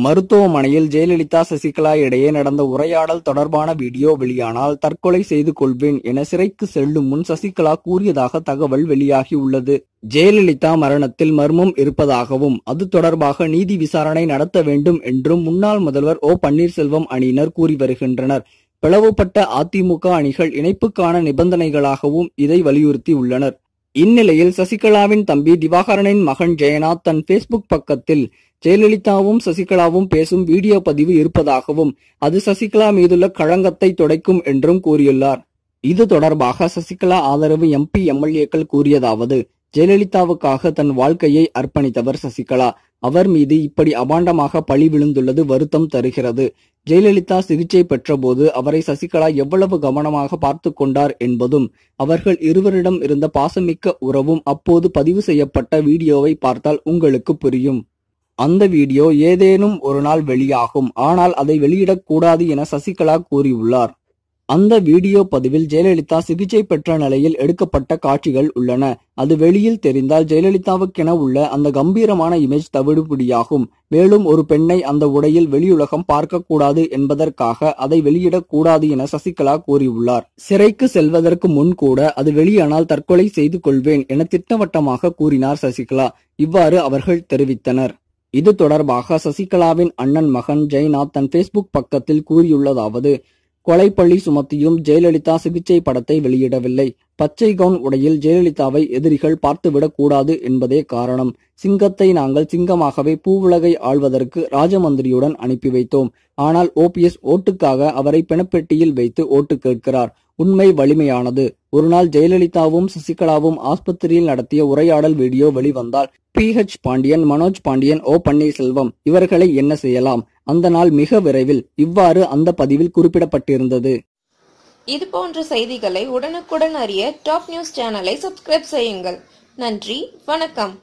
மருத்துவமனையில் ஜெயலலிதா சசிகலா இடையே நடந்த உரையாடல் தொடர்பான வீடியோ வெளியானால் தற்கொலை செய்து கொள்வேன் என சிறைக்கு செல்லும் முன் சசிகலா கூறியதாக தகவல் வெளியாகியுள்ளது. ஜெயலலிதா மரணத்தில் மர்மம் இருப்பதாகவும் அது தொடர்பாக நீதி விசாரணை நடத்த வேண்டும் என்றும் முன்னாள் முதல்வர் ஓ பன்னீர்செல்வம் அணியினர் கூறி வருகின்றனர். பிளவுபட்ட அதிமுக அணிகள் இணைப்புக்கான நிபந்தனைகளாகவும் இதை வலியுறுத்தி உள்ளனர். இந்நிலையில் சசிகலாவின் தம்பி திவாகரனின் மகன் ஜெயநாத் தன் பேஸ்புக் பக்கத்தில் ஜெயலலிதாவும் சசிகலாவும் பேசும் வீடியோ பதிவு இருப்பதாகவும் அது சசிகலா மீதுள்ள களங்கத்தை துடைக்கும் என்றும் கூறியுள்ளார். இது தொடர்பாக சசிகலா ஆதரவு எம்பி எம்எல்ஏக்கள் கூறியதாவது: ஜெயலலிதாவுக்காக தன் வாழ்க்கையை அர்ப்பணித்தவர் சசிகலா. அவர் மீது இப்படி அபாண்டமாக பழி விழுந்துள்ளது வருத்தம் தருகிறது. ஜெயலலிதா சிகிச்சை பெற்ற போது அவரை சசிகலா எவ்வளவு கவனமாக பார்த்து கொண்டார் என்பதும் அவர்கள் இருவரிடம் இருந்த பாசமிக்க உறவும் அப்போது பதிவு செய்யப்பட்ட வீடியோவை பார்த்தால் உங்களுக்கு புரியும். அந்த வீடியோ ஏதேனும் ஒரு நாள் வெளியாகும். ஆனால் அதை வெளியிடக்கூடாது என சசிகலா கூறியுள்ளார். அந்த வீடியோ பதிவில் ஜெயலலிதா சிகிச்சை பெற்ற நிலையில் எடுக்கப்பட்ட காட்சிகள் உள்ளன. அது வெளியில் தெரிந்தால் ஜெயலலிதாவுக்கென உள்ள அந்த கம்பீரமான இமேஜ் தவிடுபடியாகும். மேலும் ஒரு பெண்ணை அந்த உடையில் வெளியுலகம் பார்க்கக்கூடாது என்பதற்காக அதை வெளியிடக்கூடாது என சசிகலா கூறியுள்ளார். சிறைக்கு செல்வதற்கு முன் கூட அது வெளியானால் தற்கொலை செய்து கொள்வேன் என திட்டவட்டமாக கூறினார் சசிகலா. இவ்வாறு அவர்கள் தெரிவித்தனர். இது தொடர்பாக சசிகலாவின் அண்ணன் மகன் ஜெயநாத் தன் பேஸ்புக் பக்கத்தில் கூறியுள்ளதாவது: கொலைப்பள்ளி சுமத்தியும் ஜெயலலிதா சிகிச்சை படத்தை வெளியிடவில்லை. பச்சை கவுன் உடையில் ஜெயலலிதாவை எதிரிகள் பார்த்துவிடக் கூடாது என்பதே காரணம். சிங்கத்தை நாங்கள் சிங்கமாகவே பூவுலகை ஆள்வதற்கு ராஜமந்திரியுடன் அனுப்பி வைத்தோம். ஆனால் ஓபிஎஸ் ஓட்டுக்காக அவரை பிணப்பெட்டியில் வைத்து ஓட்டு கேட்கிறார். உண்மை வலிமையானது. ஒருநாள் ஜெயலலிதாவும் சசிகலாவும் ஆஸ்பத்திரியில் நடத்திய உரையாடல் வீடியோ வெளிவந்தால் PH பாண்டியன், மனோஜ் பாண்டியன், ஓ பன்னீர்செல்வம் இவர்களை என்ன செய்யலாம்? அந்த நாள் மிக விரைவில். இவ்வாறு அந்த பதிவில் குறிப்பிடப்பட்டிருந்தது. இது போன்ற செய்திகளை உடனுக்குடன் அறிய டாப் நியூஸ் சேனலை சப்ஸ்கிரைப் செய்யுங்கள். நன்றி, வணக்கம்.